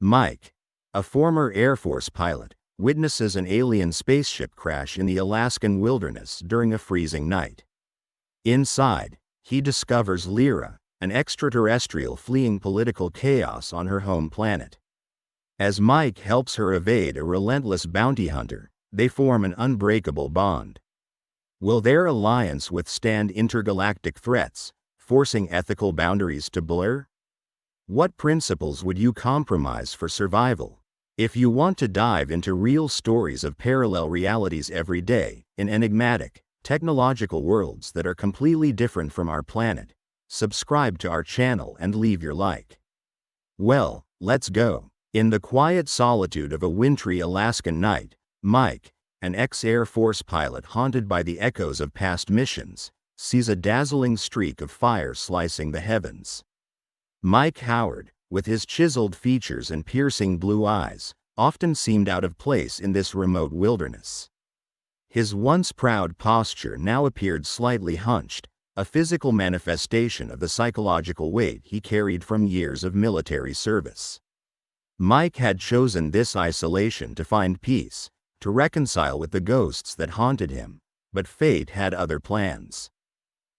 Mike, a former Air Force pilot, witnesses an alien spaceship crash in the Alaskan wilderness during a freezing night. Inside, he discovers Lyra, an extraterrestrial fleeing political chaos on her home planet. As Mike helps her evade a relentless bounty hunter, they form an unbreakable bond. Will their alliance withstand intergalactic threats, forcing ethical boundaries to blur? What principles would you compromise for survival? If you want to dive into real stories of parallel realities every day, in enigmatic, technological worlds that are completely different from our planet, subscribe to our channel and leave your like. Well, let's go. In the quiet solitude of a wintry Alaskan night, Mike, an ex-Air Force pilot haunted by the echoes of past missions, sees a dazzling streak of fire slicing the heavens. Mike Howard, with his chiseled features and piercing blue eyes, often seemed out of place in this remote wilderness. His once proud posture now appeared slightly hunched, a physical manifestation of the psychological weight he carried from years of military service. Mike had chosen this isolation to find peace, to reconcile with the ghosts that haunted him, but fate had other plans.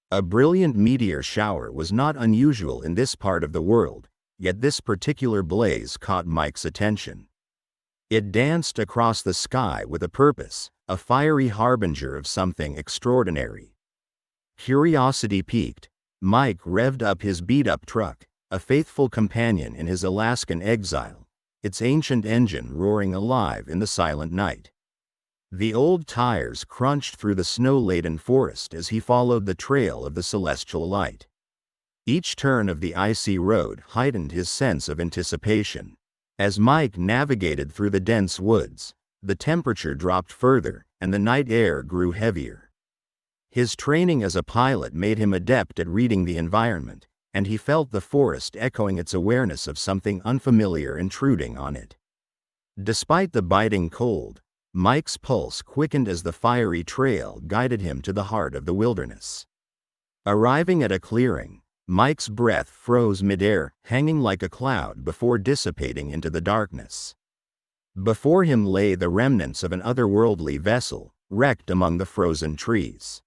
A brilliant meteor shower was not unusual in this part of the world, yet this particular blaze caught Mike's attention. It danced across the sky with a purpose, a fiery harbinger of something extraordinary. Curiosity piqued, Mike revved up his beat-up truck, a faithful companion in his Alaskan exile, its ancient engine roaring alive in the silent night. The old tires crunched through the snow-laden forest as he followed the trail of the celestial light. Each turn of the icy road heightened his sense of anticipation. As Mike navigated through the dense woods, the temperature dropped further, and the night air grew heavier. His training as a pilot made him adept at reading the environment, and he felt the forest echoing its awareness of something unfamiliar intruding on it. Despite the biting cold, Mike's pulse quickened as the fiery trail guided him to the heart of the wilderness. Arriving at a clearing, Mike's breath froze midair, hanging like a cloud before dissipating into the darkness. Before him lay the remnants of an otherworldly vessel, wrecked among the frozen trees.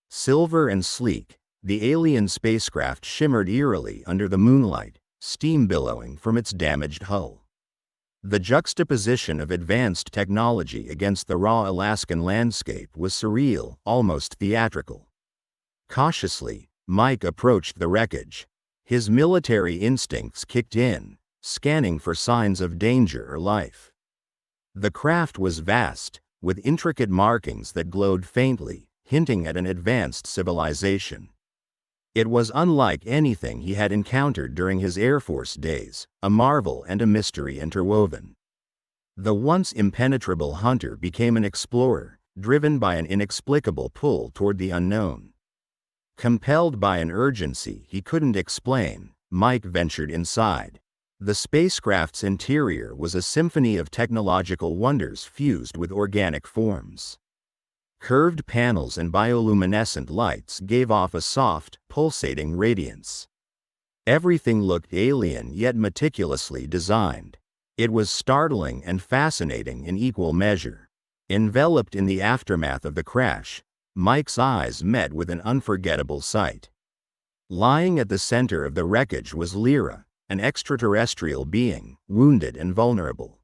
Silver and sleek, the alien spacecraft shimmered eerily under the moonlight, steam billowing from its damaged hull. The juxtaposition of advanced technology against the raw Alaskan landscape was surreal, almost theatrical. Cautiously, Mike approached the wreckage. His military instincts kicked in, scanning for signs of danger or life. The craft was vast, with intricate markings that glowed faintly, hinting at an advanced civilization. It was unlike anything he had encountered during his Air Force days, a marvel and a mystery interwoven. The once impenetrable hunter became an explorer, driven by an inexplicable pull toward the unknown. Compelled by an urgency he couldn't explain, Mike ventured inside. The spacecraft's interior was a symphony of technological wonders fused with organic forms. Curved panels and bioluminescent lights gave off a soft, pulsating radiance. Everything looked alien yet meticulously designed. It was startling and fascinating in equal measure. Enveloped in the aftermath of the crash, Mike's eyes met with an unforgettable sight. Lying at the center of the wreckage was Lyra, an extraterrestrial being, wounded and vulnerable.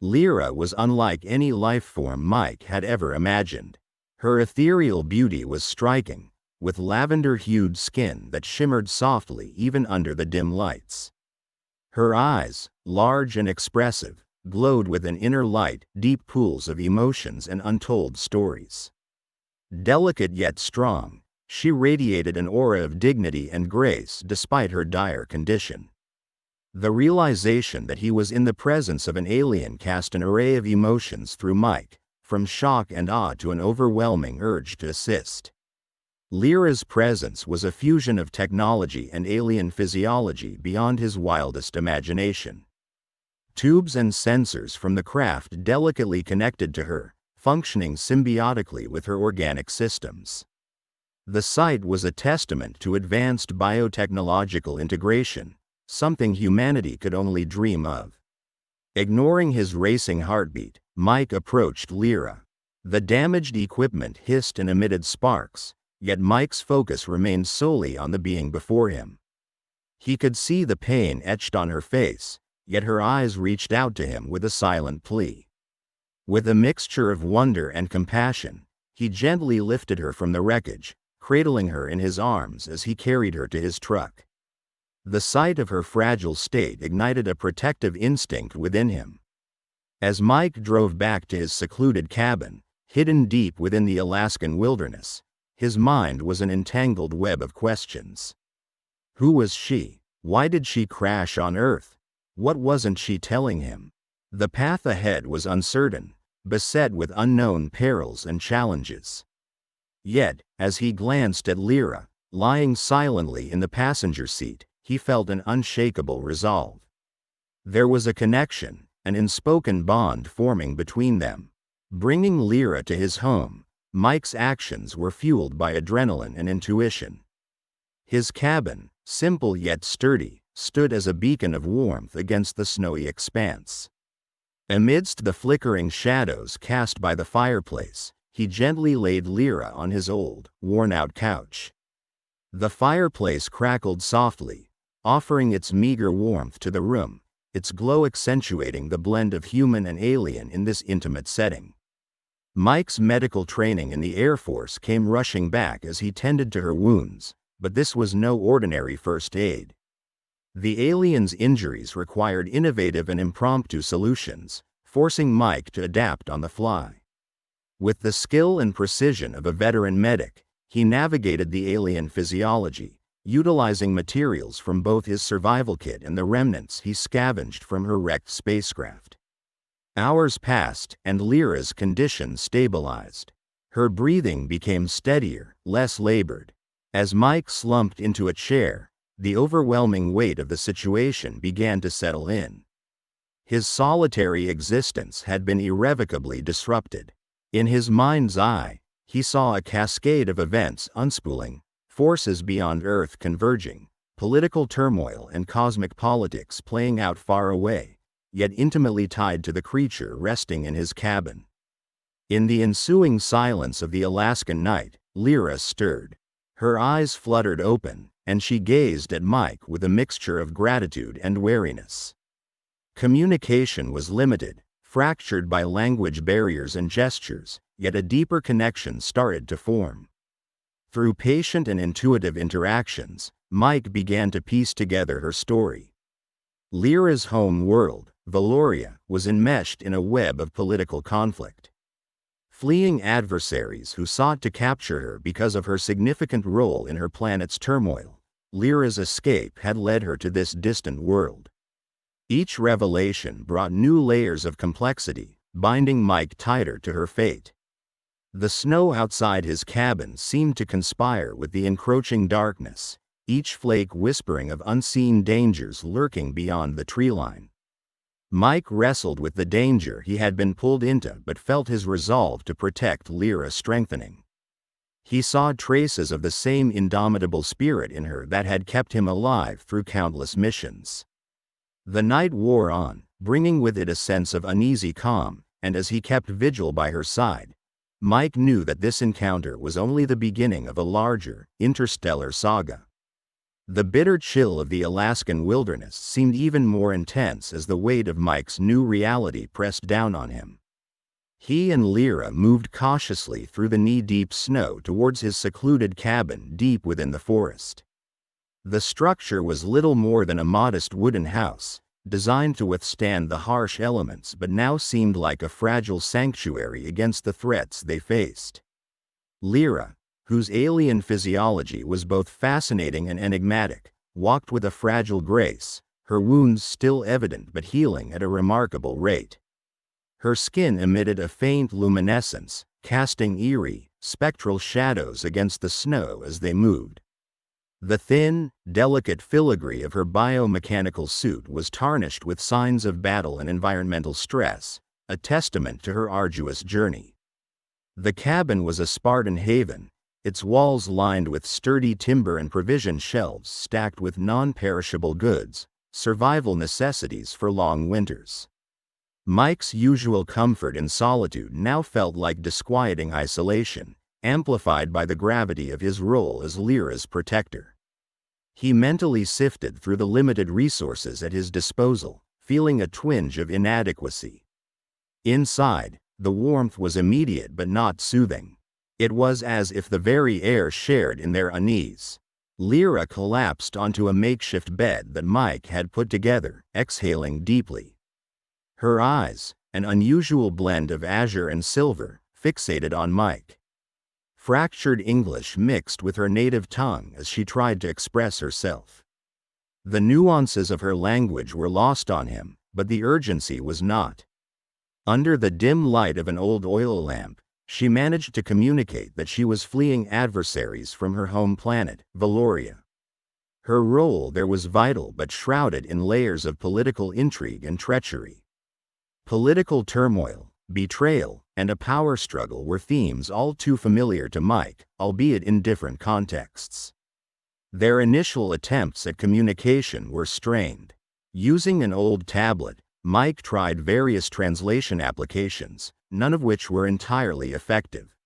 Lyra was unlike any life form Mike had ever imagined. Her ethereal beauty was striking, with lavender-hued skin that shimmered softly even under the dim lights. Her eyes, large and expressive, glowed with an inner light, deep pools of emotions and untold stories. Delicate yet strong, she radiated an aura of dignity and grace despite her dire condition. The realization that he was in the presence of an alien cast an array of emotions through Mike, from shock and awe to an overwhelming urge to assist. Lyra's presence was a fusion of technology and alien physiology beyond his wildest imagination. Tubes and sensors from the craft delicately connected to her, functioning symbiotically with her organic systems. The sight was a testament to advanced biotechnological integration, something humanity could only dream of. Ignoring his racing heartbeat, Mike approached Lyra. The damaged equipment hissed and emitted sparks, yet Mike's focus remained solely on the being before him. He could see the pain etched on her face, yet her eyes reached out to him with a silent plea. With a mixture of wonder and compassion, he gently lifted her from the wreckage, cradling her in his arms as he carried her to his truck. The sight of her fragile state ignited a protective instinct within him. As Mike drove back to his secluded cabin, hidden deep within the Alaskan wilderness, his mind was an entangled web of questions. Who was she? Why did she crash on Earth? What wasn't she telling him? The path ahead was uncertain, beset with unknown perils and challenges. Yet, as he glanced at Lyra, lying silently in the passenger seat, he felt an unshakable resolve. There was a connection, an unspoken bond forming between them. Bringing Lyra to his home, Mike's actions were fueled by adrenaline and intuition. His cabin, simple yet sturdy, stood as a beacon of warmth against the snowy expanse. Amidst the flickering shadows cast by the fireplace, he gently laid Lyra on his old, worn-out couch. The fireplace crackled softly, offering its meager warmth to the room, its glow accentuating the blend of human and alien in this intimate setting. Mike's medical training in the Air Force came rushing back as he tended to her wounds, but this was no ordinary first aid. The alien's injuries required innovative and impromptu solutions, forcing Mike to adapt on the fly. With the skill and precision of a veteran medic, he navigated the alien physiology, utilizing materials from both his survival kit and the remnants he scavenged from her wrecked spacecraft. Hours passed, and Lyra's condition stabilized. Her breathing became steadier, less labored. As Mike slumped into a chair, the overwhelming weight of the situation began to settle in. His solitary existence had been irrevocably disrupted. In his mind's eye, he saw a cascade of events unspooling, forces beyond Earth converging, political turmoil and cosmic politics playing out far away, yet intimately tied to the creature resting in his cabin. In the ensuing silence of the Alaskan night, Lyra stirred. Her eyes fluttered open, and she gazed at Mike with a mixture of gratitude and wariness. Communication was limited, fractured by language barriers and gestures, yet a deeper connection started to form. Through patient and intuitive interactions, Mike began to piece together her story. Lyra's home world, Valoria, was enmeshed in a web of political conflict. Fleeing adversaries who sought to capture her because of her significant role in her planet's turmoil, Lyra's escape had led her to this distant world. Each revelation brought new layers of complexity, binding Mike tighter to her fate. The snow outside his cabin seemed to conspire with the encroaching darkness, each flake whispering of unseen dangers lurking beyond the treeline. Mike wrestled with the danger he had been pulled into but felt his resolve to protect Lyra strengthening. He saw traces of the same indomitable spirit in her that had kept him alive through countless missions. The night wore on, bringing with it a sense of uneasy calm, and as he kept vigil by her side, Mike knew that this encounter was only the beginning of a larger, interstellar saga. The bitter chill of the Alaskan wilderness seemed even more intense as the weight of Mike's new reality pressed down on him. He and Lyra moved cautiously through the knee-deep snow towards his secluded cabin deep within the forest. The structure was little more than a modest wooden house, designed to withstand the harsh elements but now seemed like a fragile sanctuary against the threats they faced. Lyra, whose alien physiology was both fascinating and enigmatic, walked with a fragile grace, her wounds still evident but healing at a remarkable rate. Her skin emitted a faint luminescence, casting eerie, spectral shadows against the snow as they moved. The thin, delicate filigree of her biomechanical suit was tarnished with signs of battle and environmental stress, a testament to her arduous journey. The cabin was a Spartan haven, its walls lined with sturdy timber and provision shelves stacked with non-perishable goods, survival necessities for long winters. Mike's usual comfort in solitude now felt like disquieting isolation, amplified by the gravity of his role as Lyra's protector. He mentally sifted through the limited resources at his disposal, feeling a twinge of inadequacy. Inside, the warmth was immediate but not soothing. It was as if the very air shared in their unease. Lyra collapsed onto a makeshift bed that Mike had put together, exhaling deeply. Her eyes, an unusual blend of azure and silver, fixated on Mike. Fractured English mixed with her native tongue as she tried to express herself. The nuances of her language were lost on him, but the urgency was not. Under the dim light of an old oil lamp, she managed to communicate that she was fleeing adversaries from her home planet, Valoria. Her role there was vital but shrouded in layers of political intrigue and treachery. Political turmoil, betrayal, and a power struggle were themes all too familiar to Mike, albeit in different contexts. Their initial attempts at communication were strained. Using an old tablet, Mike tried various translation applications, none of which were entirely effective.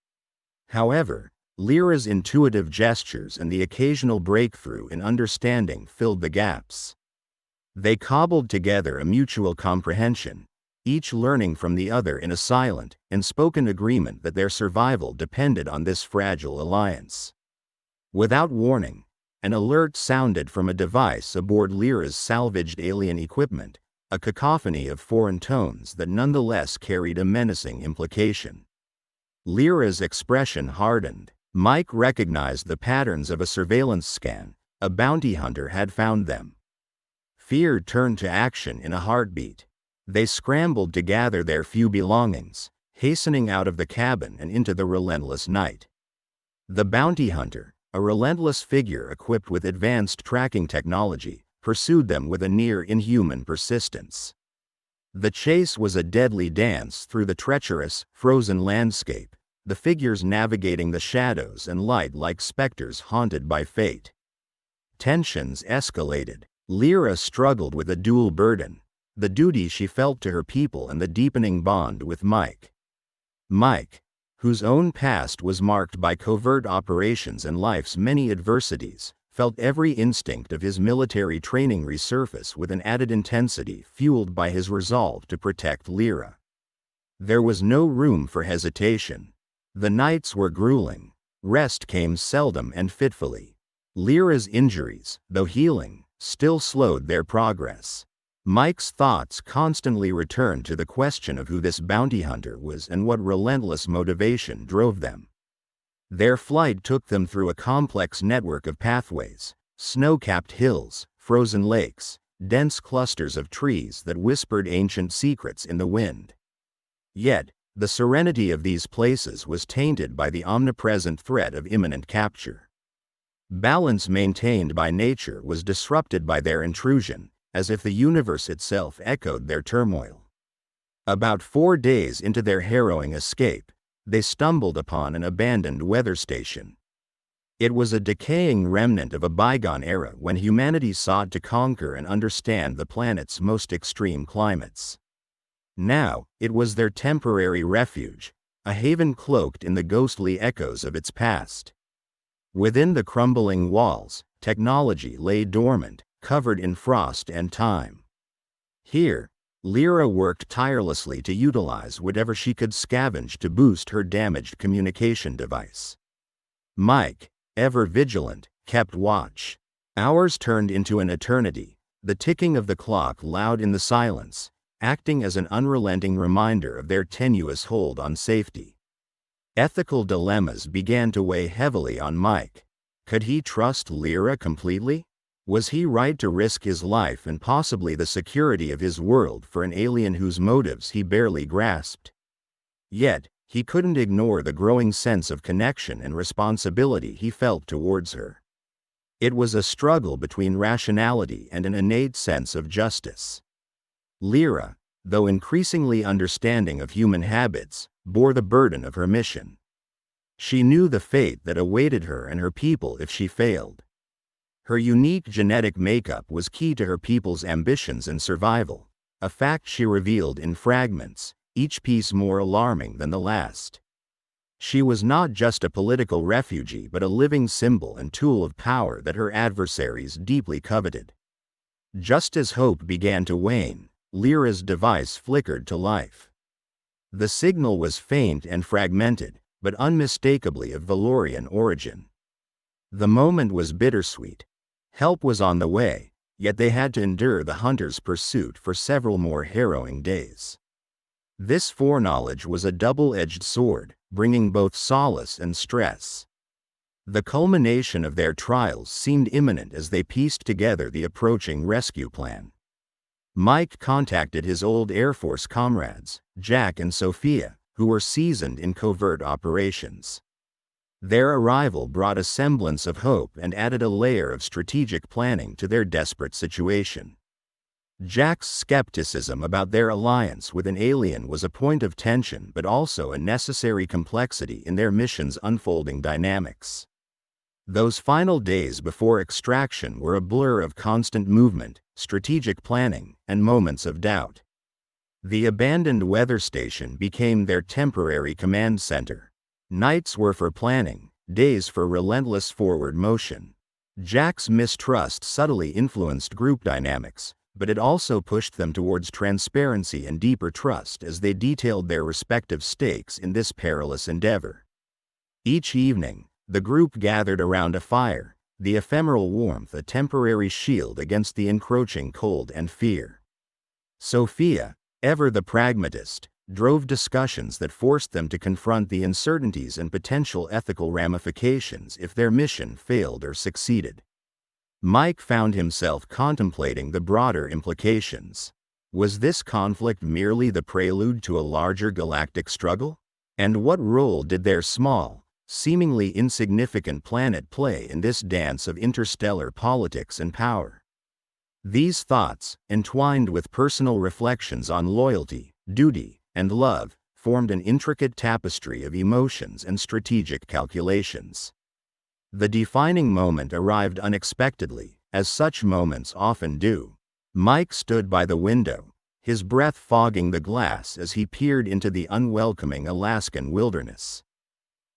However, Lyra's intuitive gestures and the occasional breakthrough in understanding filled the gaps. They cobbled together a mutual comprehension, each learning from the other in a silent and spoken agreement that their survival depended on this fragile alliance. Without warning, an alert sounded from a device aboard Lyra's salvaged alien equipment, a cacophony of foreign tones that nonetheless carried a menacing implication. Lyra's expression hardened. Mike recognized the patterns of a surveillance scan. A bounty hunter had found them. Fear turned to action in a heartbeat. They scrambled to gather their few belongings, hastening out of the cabin and into the relentless night. The bounty hunter, a relentless figure equipped with advanced tracking technology, pursued them with a near-inhuman persistence. The chase was a deadly dance through the treacherous, frozen landscape, the figures navigating the shadows and light like specters haunted by fate. Tensions escalated. Lyra struggled with a dual burden, the duty she felt to her people and the deepening bond with Mike. Mike, whose own past was marked by covert operations and life's many adversities, felt every instinct of his military training resurface with an added intensity fueled by his resolve to protect Lyra. There was no room for hesitation. The nights were grueling. Rest came seldom and fitfully. Lyra's injuries, though healing, still slowed their progress. Mike's thoughts constantly returned to the question of who this bounty hunter was and what relentless motivation drove them. Their flight took them through a complex network of pathways, snow-capped hills, frozen lakes, dense clusters of trees that whispered ancient secrets in the wind. Yet, the serenity of these places was tainted by the omnipresent threat of imminent capture. Balance maintained by nature was disrupted by their intrusion, as if the universe itself echoed their turmoil. About 4 days into their harrowing escape, they stumbled upon an abandoned weather station. It was a decaying remnant of a bygone era when humanity sought to conquer and understand the planet's most extreme climates. Now, it was their temporary refuge, a haven cloaked in the ghostly echoes of its past. Within the crumbling walls, technology lay dormant, covered in frost and time. Here, Lyra worked tirelessly to utilize whatever she could scavenge to boost her damaged communication device. Mike, ever vigilant, kept watch. Hours turned into an eternity, the ticking of the clock loud in the silence, acting as an unrelenting reminder of their tenuous hold on safety. Ethical dilemmas began to weigh heavily on Mike. Could he trust Lyra completely? Was he right to risk his life and possibly the security of his world for an alien whose motives he barely grasped? Yet, he couldn't ignore the growing sense of connection and responsibility he felt towards her. It was a struggle between rationality and an innate sense of justice. Lyra, though increasingly understanding of human habits, bore the burden of her mission. She knew the fate that awaited her and her people if she failed. Her unique genetic makeup was key to her people's ambitions and survival, a fact she revealed in fragments, each piece more alarming than the last. She was not just a political refugee but a living symbol and tool of power that her adversaries deeply coveted. Just as hope began to wane, Lyra's device flickered to life. The signal was faint and fragmented, but unmistakably of Valorian origin. The moment was bittersweet. Help was on the way, yet they had to endure the hunter's pursuit for several more harrowing days. This foreknowledge was a double-edged sword, bringing both solace and stress. The culmination of their trials seemed imminent as they pieced together the approaching rescue plan. Mike contacted his old Air Force comrades, Jack and Sophia, who were seasoned in covert operations. Their arrival brought a semblance of hope and added a layer of strategic planning to their desperate situation. Jack's skepticism about their alliance with an alien was a point of tension but also a necessary complexity in their mission's unfolding dynamics. Those final days before extraction were a blur of constant movement, strategic planning, and moments of doubt. The abandoned weather station became their temporary command center. Nights were for planning, days for relentless forward motion. Jack's mistrust subtly influenced group dynamics, but it also pushed them towards transparency and deeper trust as they detailed their respective stakes in this perilous endeavor. Each evening, the group gathered around a fire, the ephemeral warmth a temporary shield against the encroaching cold and fear. Sophia, ever the pragmatist, drove discussions that forced them to confront the uncertainties and potential ethical ramifications if their mission failed or succeeded. Mike found himself contemplating the broader implications. Was this conflict merely the prelude to a larger galactic struggle? And what role did their small, seemingly insignificant planet play in this dance of interstellar politics and power? These thoughts, entwined with personal reflections on loyalty, duty, and love, formed an intricate tapestry of emotions and strategic calculations. The defining moment arrived unexpectedly, as such moments often do. Mike stood by the window, his breath fogging the glass as he peered into the unwelcoming Alaskan wilderness.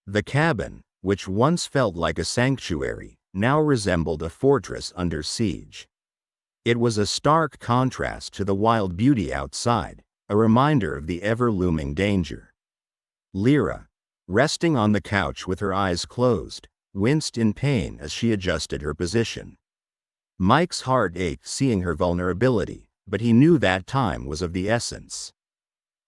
The cabin, which once felt like a sanctuary, now resembled a fortress under siege. It was a stark contrast to the wild beauty outside, a reminder of the ever-looming danger. Lyra, resting on the couch with her eyes closed, winced in pain as she adjusted her position. Mike's heart ached seeing her vulnerability, but he knew that time was of the essence.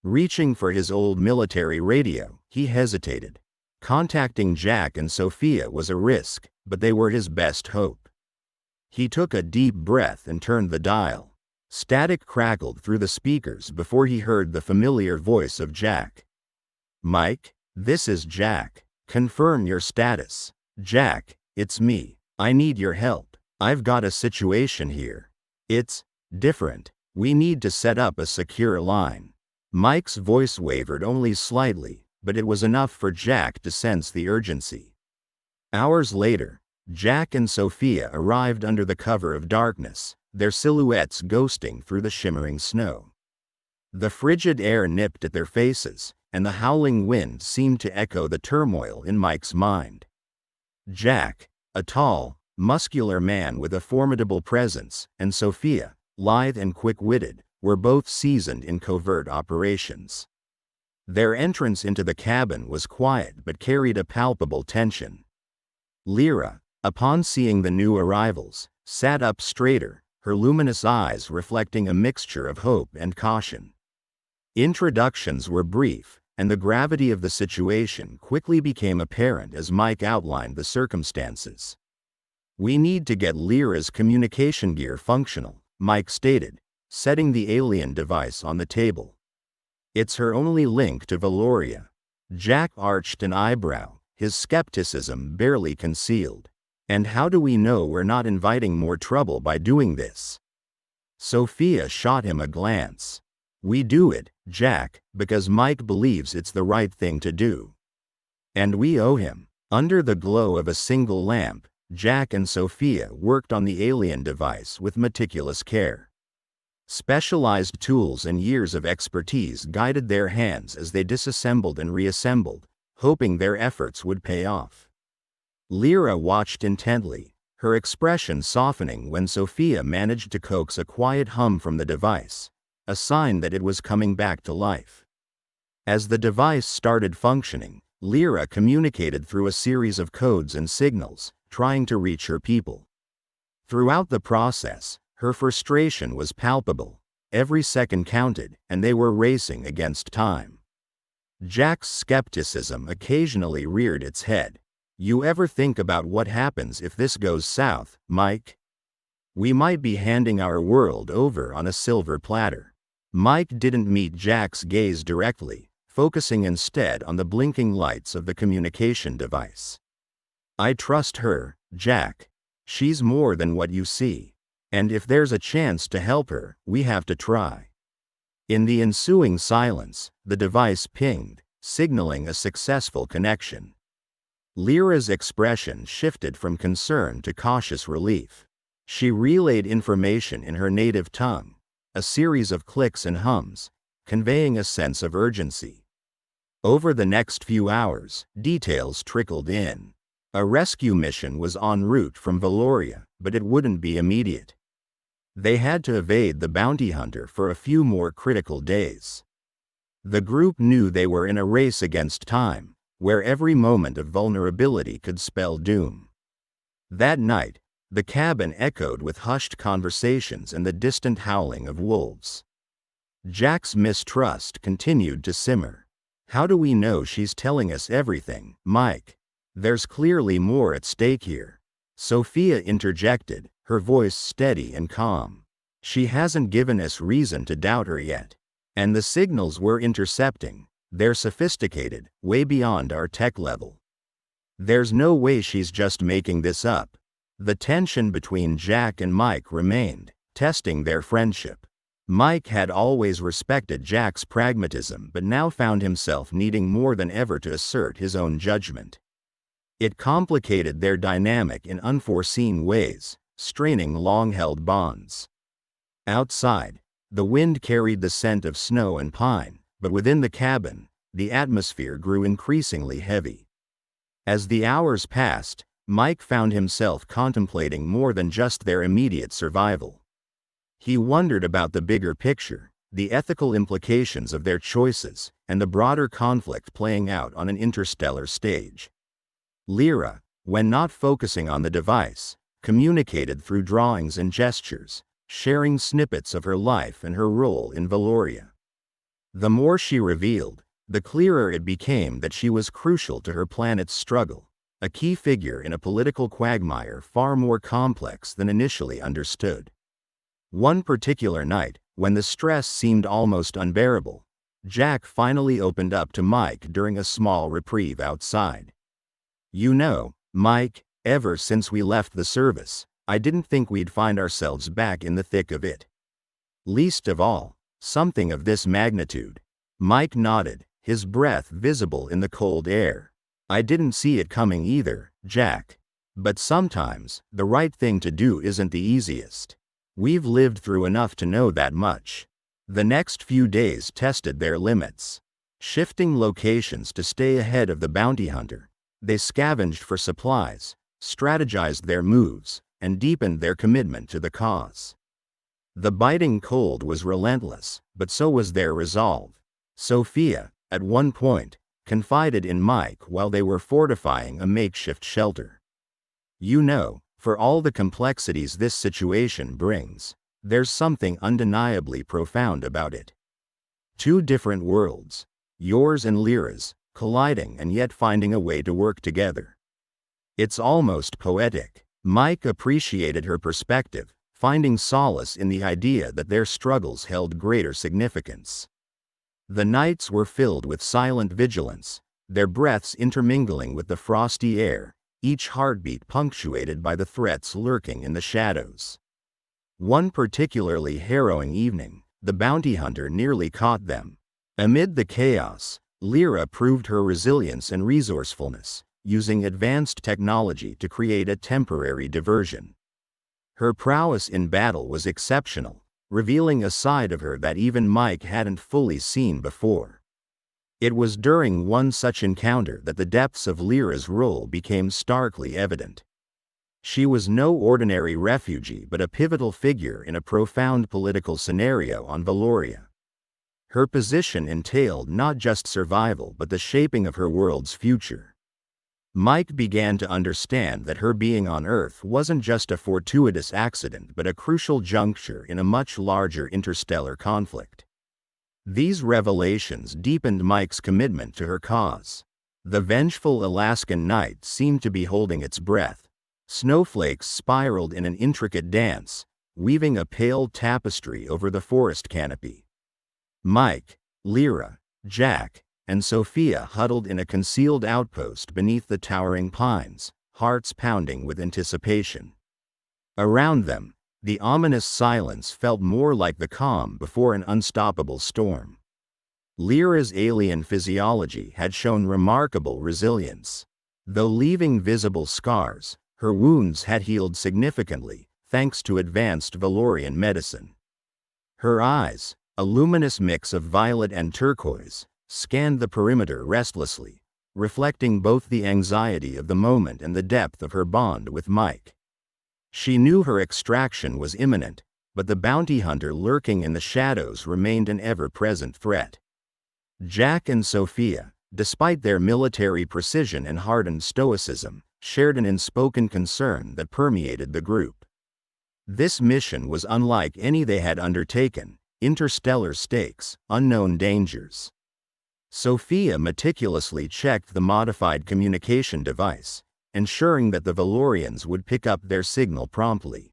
Reaching for his old military radio, he hesitated. Contacting Jack and Sophia was a risk, but they were his best hope. He took a deep breath and turned the dial. Static crackled through the speakers before he heard the familiar voice of Jack. "Mike, this is Jack. Confirm your status." "Jack, it's me. I need your help. I've got a situation here. It's different. We need to set up a secure line." Mike's voice wavered only slightly, but it was enough for Jack to sense the urgency. Hours later, Jack and Sophia arrived under the cover of darkness, their silhouettes ghosting through the shimmering snow. The frigid air nipped at their faces, and the howling wind seemed to echo the turmoil in Mike's mind. Jack, a tall, muscular man with a formidable presence, and Sophia, lithe and quick-witted, were both seasoned in covert operations. Their entrance into the cabin was quiet but carried a palpable tension. Lyra, upon seeing the new arrivals, sat up straighter, her luminous eyes reflecting a mixture of hope and caution. Introductions were brief, and the gravity of the situation quickly became apparent as Mike outlined the circumstances. "We need to get Lyra's communication gear functional," Mike stated, setting the alien device on the table. "It's her only link to Valoria." Jack arched an eyebrow, his skepticism barely concealed. "And how do we know we're not inviting more trouble by doing this?" Sophia shot him a glance. "We do it, Jack, because Mike believes it's the right thing to do. And we owe him." Under the glow of a single lamp, Jack and Sophia worked on the alien device with meticulous care. Specialized tools and years of expertise guided their hands as they disassembled and reassembled, hoping their efforts would pay off. Lyra watched intently, her expression softening when Sophia managed to coax a quiet hum from the device, a sign that it was coming back to life. As the device started functioning, Lyra communicated through a series of codes and signals, trying to reach her people. Throughout the process, her frustration was palpable. Every second counted, and they were racing against time. Jack's skepticism occasionally reared its head. "You ever think about what happens if this goes south, Mike? We might be handing our world over on a silver platter." Mike didn't meet Jack's gaze directly, focusing instead on the blinking lights of the communication device. "I trust her, Jack. She's more than what you see. And if there's a chance to help her, we have to try." In the ensuing silence, the device pinged, signaling a successful connection. Lyra's expression shifted from concern to cautious relief. She relayed information in her native tongue, a series of clicks and hums, conveying a sense of urgency. Over the next few hours, details trickled in. A rescue mission was en route from Valoria, but it wouldn't be immediate. They had to evade the bounty hunter for a few more critical days. The group knew they were in a race against time, where every moment of vulnerability could spell doom. That night, the cabin echoed with hushed conversations and the distant howling of wolves. Jack's mistrust continued to simmer. "How do we know she's telling us everything, Mike? There's clearly more at stake here." Sophia interjected, her voice steady and calm. "She hasn't given us reason to doubt her yet. And the signals we're intercepting, they're sophisticated, way beyond our tech level. There's no way she's just making this up." The tension between Jack and Mike remained, testing their friendship. Mike had always respected Jack's pragmatism but now found himself needing more than ever to assert his own judgment. It complicated their dynamic in unforeseen ways, straining long-held bonds. Outside, the wind carried the scent of snow and pine, but within the cabin, the atmosphere grew increasingly heavy. As the hours passed, Mike found himself contemplating more than just their immediate survival. He wondered about the bigger picture, the ethical implications of their choices, and the broader conflict playing out on an interstellar stage. Lyra, when not focusing on the device, communicated through drawings and gestures, sharing snippets of her life and her role in Valoria. The more she revealed, the clearer it became that she was crucial to her planet's struggle, a key figure in a political quagmire far more complex than initially understood. One particular night, when the stress seemed almost unbearable, Jack finally opened up to Mike during a small reprieve outside. "You know, Mike, ever since we left the service, I didn't think we'd find ourselves back in the thick of it. Least of all, something of this magnitude." Mike nodded, his breath visible in the cold air. "I didn't see it coming either, Jack. But sometimes, the right thing to do isn't the easiest. We've lived through enough to know that much." The next few days tested their limits. Shifting locations to stay ahead of the bounty hunter, they scavenged for supplies, strategized their moves, and deepened their commitment to the cause. The biting cold was relentless, but so was their resolve. Sophia, at one point, confided in Mike while they were fortifying a makeshift shelter. "You know, for all the complexities this situation brings, there's something undeniably profound about it. Two different worlds, yours and Lyra's, colliding and yet finding a way to work together. It's almost poetic." Mike appreciated her perspective, finding solace in the idea that their struggles held greater significance. The nights were filled with silent vigilance, their breaths intermingling with the frosty air, each heartbeat punctuated by the threats lurking in the shadows. One particularly harrowing evening, the bounty hunter nearly caught them. Amid the chaos, Lyra proved her resilience and resourcefulness, using advanced technology to create a temporary diversion. Her prowess in battle was exceptional, revealing a side of her that even Mike hadn't fully seen before. It was during one such encounter that the depths of Lyra's role became starkly evident. She was no ordinary refugee but a pivotal figure in a profound political scenario on Valoria. Her position entailed not just survival but the shaping of her world's future. Mike began to understand that her being on Earth wasn't just a fortuitous accident but a crucial juncture in a much larger interstellar conflict. These revelations deepened Mike's commitment to her cause. The vengeful Alaskan night seemed to be holding its breath. Snowflakes spiraled in an intricate dance, weaving a pale tapestry over the forest canopy. Mike, Lyra, Jack, and Sophia huddled in a concealed outpost beneath the towering pines, hearts pounding with anticipation. Around them, the ominous silence felt more like the calm before an unstoppable storm. Lyra's alien physiology had shown remarkable resilience. Though leaving visible scars, her wounds had healed significantly, thanks to advanced Valorian medicine. Her eyes, a luminous mix of violet and turquoise, scanned the perimeter restlessly, reflecting both the anxiety of the moment and the depth of her bond with Mike. She knew her extraction was imminent, but the bounty hunter lurking in the shadows remained an ever-present threat. Jack and Sophia, despite their military precision and hardened stoicism, shared an unspoken concern that permeated the group. This mission was unlike any they had undertaken: interstellar stakes, unknown dangers. Sophia meticulously checked the modified communication device, ensuring that the Valorians would pick up their signal promptly.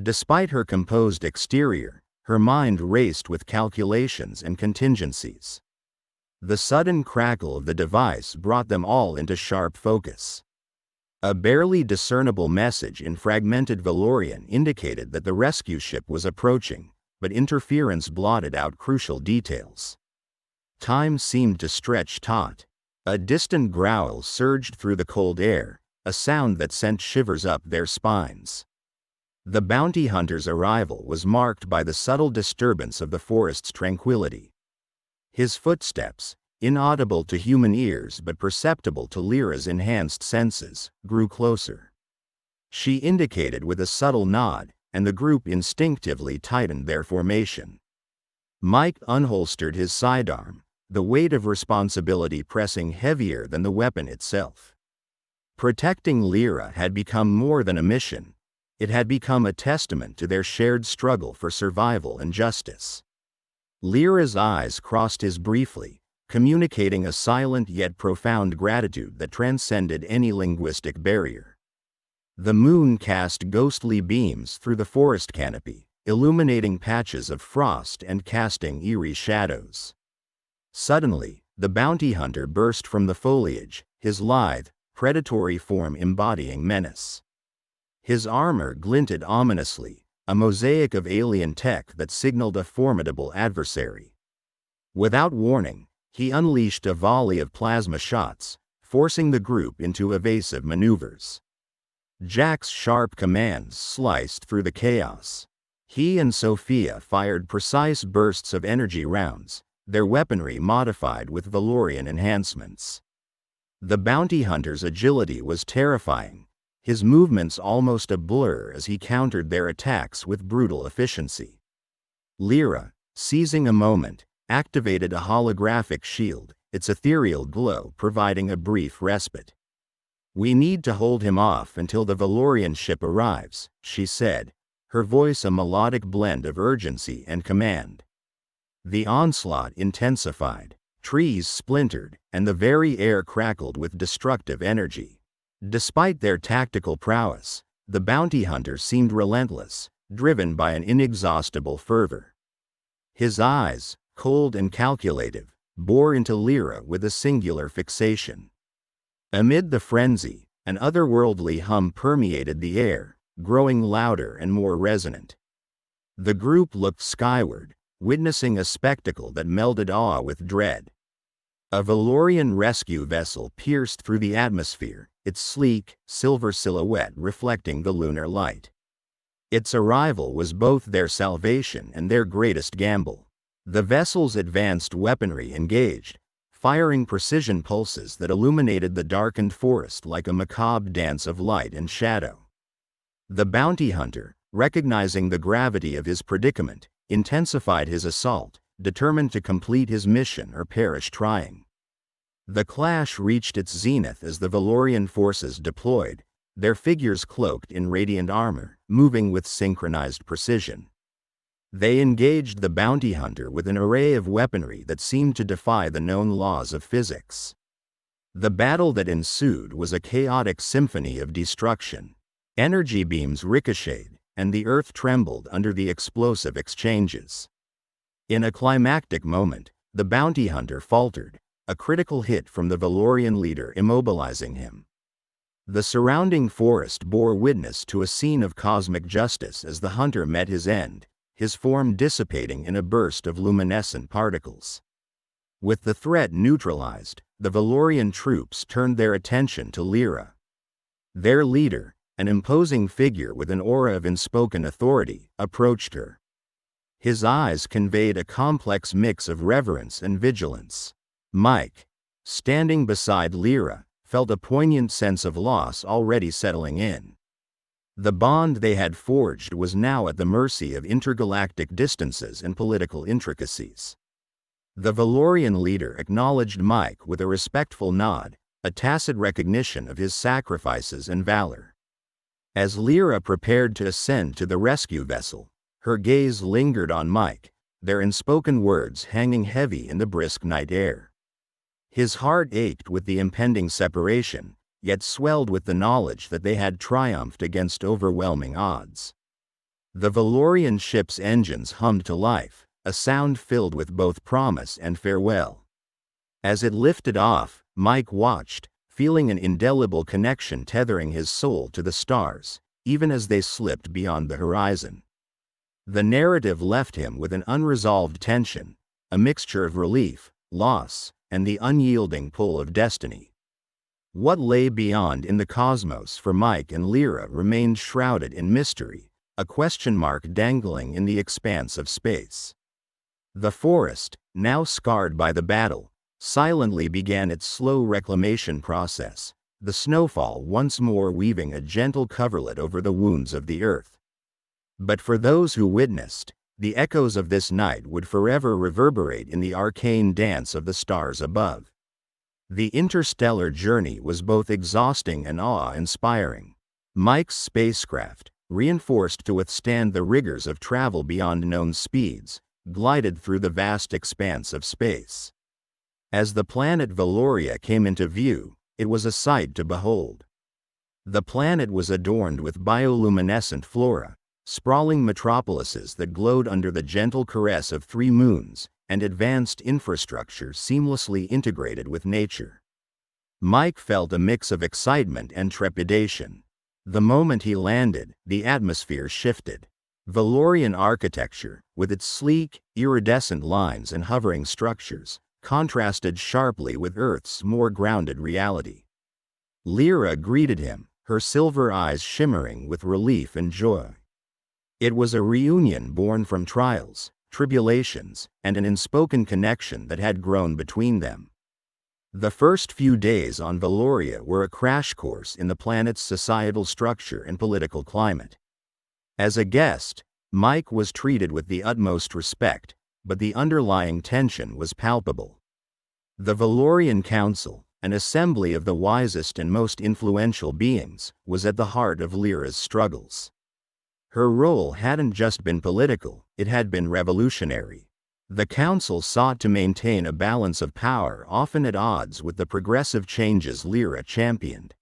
Despite her composed exterior, her mind raced with calculations and contingencies. The sudden crackle of the device brought them all into sharp focus. A barely discernible message in fragmented Valorian indicated that the rescue ship was approaching, but interference blotted out crucial details. Time seemed to stretch taut. A distant growl surged through the cold air, a sound that sent shivers up their spines. The bounty hunter's arrival was marked by the subtle disturbance of the forest's tranquility. His footsteps, inaudible to human ears but perceptible to Lyra's enhanced senses, grew closer. She indicated with a subtle nod, and the group instinctively tightened their formation. Mike unholstered his sidearm, the weight of responsibility pressing heavier than the weapon itself. Protecting Lyra had become more than a mission. It had become a testament to their shared struggle for survival and justice. Lyra's eyes crossed his briefly, communicating a silent yet profound gratitude that transcended any linguistic barrier. The moon cast ghostly beams through the forest canopy, illuminating patches of frost and casting eerie shadows. Suddenly, the bounty hunter burst from the foliage, his lithe, predatory form embodying menace. His armor glinted ominously, a mosaic of alien tech that signaled a formidable adversary. Without warning, he unleashed a volley of plasma shots, forcing the group into evasive maneuvers. Jack's sharp commands sliced through the chaos. He and Sophia fired precise bursts of energy rounds, their weaponry modified with Valorian enhancements. The bounty hunter's agility was terrifying, his movements almost a blur as he countered their attacks with brutal efficiency. Lyra, seizing a moment, activated a holographic shield, its ethereal glow providing a brief respite. "We need to hold him off until the Valorian ship arrives," she said, her voice a melodic blend of urgency and command. The onslaught intensified, trees splintered, and the very air crackled with destructive energy. Despite their tactical prowess, the bounty hunter seemed relentless, driven by an inexhaustible fervor. His eyes, cold and calculative, bore into Lyra with a singular fixation. Amid the frenzy, an otherworldly hum permeated the air, growing louder and more resonant. The group looked skyward, witnessing a spectacle that melded awe with dread. A Valorian rescue vessel pierced through the atmosphere, its sleek, silver silhouette reflecting the lunar light. Its arrival was both their salvation and their greatest gamble. The vessel's advanced weaponry engaged, firing precision pulses that illuminated the darkened forest like a macabre dance of light and shadow. The bounty hunter, recognizing the gravity of his predicament, intensified his assault, determined to complete his mission or perish trying. The clash reached its zenith as the Valorian forces deployed, their figures cloaked in radiant armor, moving with synchronized precision. They engaged the bounty hunter with an array of weaponry that seemed to defy the known laws of physics. The battle that ensued was a chaotic symphony of destruction. Energy beams ricocheted, and the earth trembled under the explosive exchanges. In a climactic moment, the bounty hunter faltered, a critical hit from the Valorian leader immobilizing him. The surrounding forest bore witness to a scene of cosmic justice as the hunter met his end, his form dissipating in a burst of luminescent particles. With the threat neutralized, the Valorian troops turned their attention to Lyra. Their leader, an imposing figure with an aura of unspoken authority, approached her. His eyes conveyed a complex mix of reverence and vigilance. Mike, standing beside Lyra, felt a poignant sense of loss already settling in. The bond they had forged was now at the mercy of intergalactic distances and political intricacies. The Valorian leader acknowledged Mike with a respectful nod, a tacit recognition of his sacrifices and valor. As Lyra prepared to ascend to the rescue vessel, her gaze lingered on Mike, their unspoken words hanging heavy in the brisk night air. His heart ached with the impending separation, yet swelled with the knowledge that they had triumphed against overwhelming odds. The Valorian ship's engines hummed to life, a sound filled with both promise and farewell. As it lifted off, Mike watched, feeling an indelible connection tethering his soul to the stars, even as they slipped beyond the horizon. The narrative left him with an unresolved tension, a mixture of relief, loss, and the unyielding pull of destiny. What lay beyond in the cosmos for Mike and Lyra remained shrouded in mystery, a question mark dangling in the expanse of space. The forest, now scarred by the battle, silently began its slow reclamation process, the snowfall once more weaving a gentle coverlet over the wounds of the earth. But for those who witnessed, the echoes of this night would forever reverberate in the arcane dance of the stars above. The interstellar journey was both exhausting and awe-inspiring. Mike's spacecraft, reinforced to withstand the rigors of travel beyond known speeds, glided through the vast expanse of space. As the planet Valoria came into view, it was a sight to behold. The planet was adorned with bioluminescent flora, sprawling metropolises that glowed under the gentle caress of 3 moons, and advanced infrastructure seamlessly integrated with nature. Mike felt a mix of excitement and trepidation. The moment he landed, the atmosphere shifted. Valorian architecture, with its sleek, iridescent lines and hovering structures, contrasted sharply with Earth's more grounded reality. Lyra greeted him, her silver eyes shimmering with relief and joy. It was a reunion born from trials, tribulations, and an unspoken connection that had grown between them. The first few days on Valoria were a crash course in the planet's societal structure and political climate. As a guest, Mike was treated with the utmost respect, but the underlying tension was palpable. The Valorian Council, an assembly of the wisest and most influential beings, was at the heart of Lyra's struggles. Her role hadn't just been political, it had been revolutionary. The council sought to maintain a balance of power often at odds with the progressive changes Lyra championed.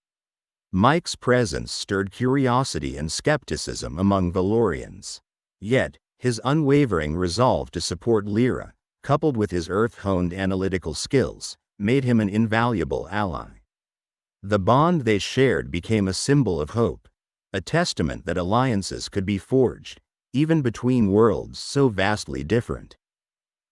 Mike's presence stirred curiosity and skepticism among Valorians. Yet, his unwavering resolve to support Lyra, coupled with his earth-honed analytical skills, made him an invaluable ally. The bond they shared became a symbol of hope, a testament that alliances could be forged, even between worlds so vastly different.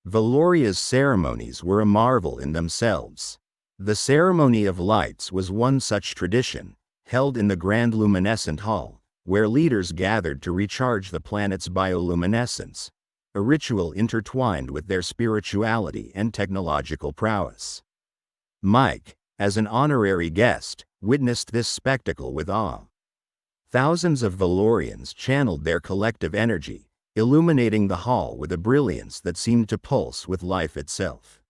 Valoria's ceremonies were a marvel in themselves. The Ceremony of Lights was one such tradition, held in the grand luminescent hall, where leaders gathered to recharge the planet's bioluminescence, a ritual intertwined with their spirituality and technological prowess. Mike, as an honorary guest, witnessed this spectacle with awe. Thousands of Valorians channeled their collective energy, illuminating the hall with a brilliance that seemed to pulse with life itself.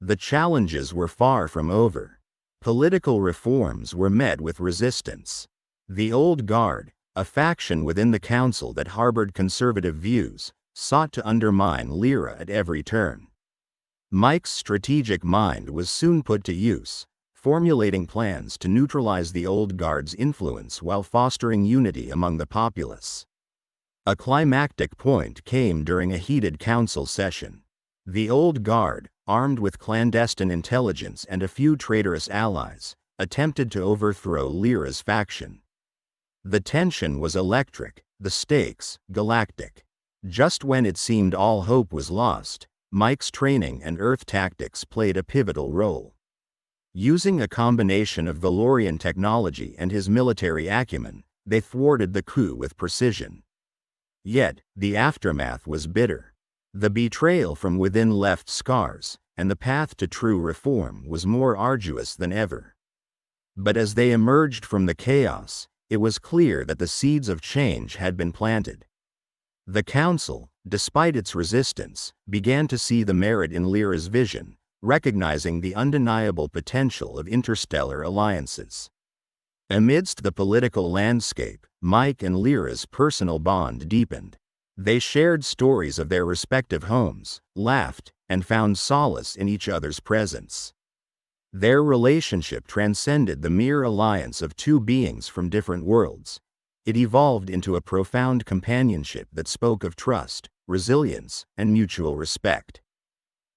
The challenges were far from over. Political reforms were met with resistance. The Old Guard, a faction within the council that harbored conservative views, sought to undermine Lyra at every turn. Mike's strategic mind was soon put to use, formulating plans to neutralize the Old Guard's influence while fostering unity among the populace. A climactic point came during a heated council session. The Old Guard, armed with clandestine intelligence and a few traitorous allies, attempted to overthrow Lyra's faction. The tension was electric, the stakes galactic. Just when it seemed all hope was lost, Mike's training and Earth tactics played a pivotal role. Using a combination of Valorian technology and his military acumen, they thwarted the coup with precision. Yet, the aftermath was bitter. The betrayal from within left scars, and the path to true reform was more arduous than ever. But as they emerged from the chaos, it was clear that the seeds of change had been planted. The Council, despite its resistance, began to see the merit in Lyra's vision, recognizing the undeniable potential of interstellar alliances. Amidst the political landscape, Mike and Lyra's personal bond deepened. They shared stories of their respective homes, laughed, and found solace in each other's presence. Their relationship transcended the mere alliance of two beings from different worlds. It evolved into a profound companionship that spoke of trust, resilience, and mutual respect.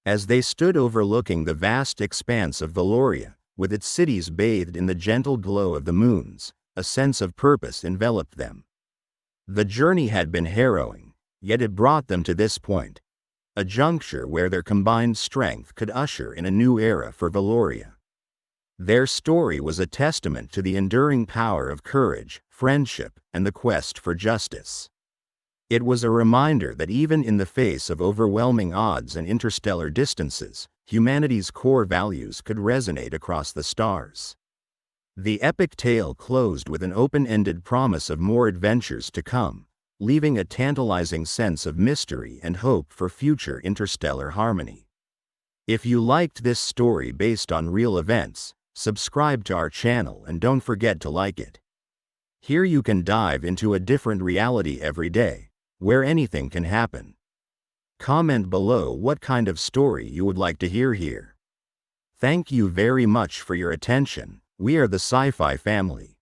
As they stood overlooking the vast expanse of Valoria, with its cities bathed in the gentle glow of the moons, a sense of purpose enveloped them. The journey had been harrowing, yet it brought them to this point, a juncture where their combined strength could usher in a new era for Valoria. Their story was a testament to the enduring power of courage, friendship, and the quest for justice. It was a reminder that even in the face of overwhelming odds and interstellar distances, humanity's core values could resonate across the stars. The epic tale closed with an open-ended promise of more adventures to come, leaving a tantalizing sense of mystery and hope for future interstellar harmony. If you liked this story based on real events, subscribe to our channel and don't forget to like it. Here you can dive into a different reality every day, where anything can happen. Comment below what kind of story you would like to hear here. Thank you very much for your attention. We are the Sci-Fi family.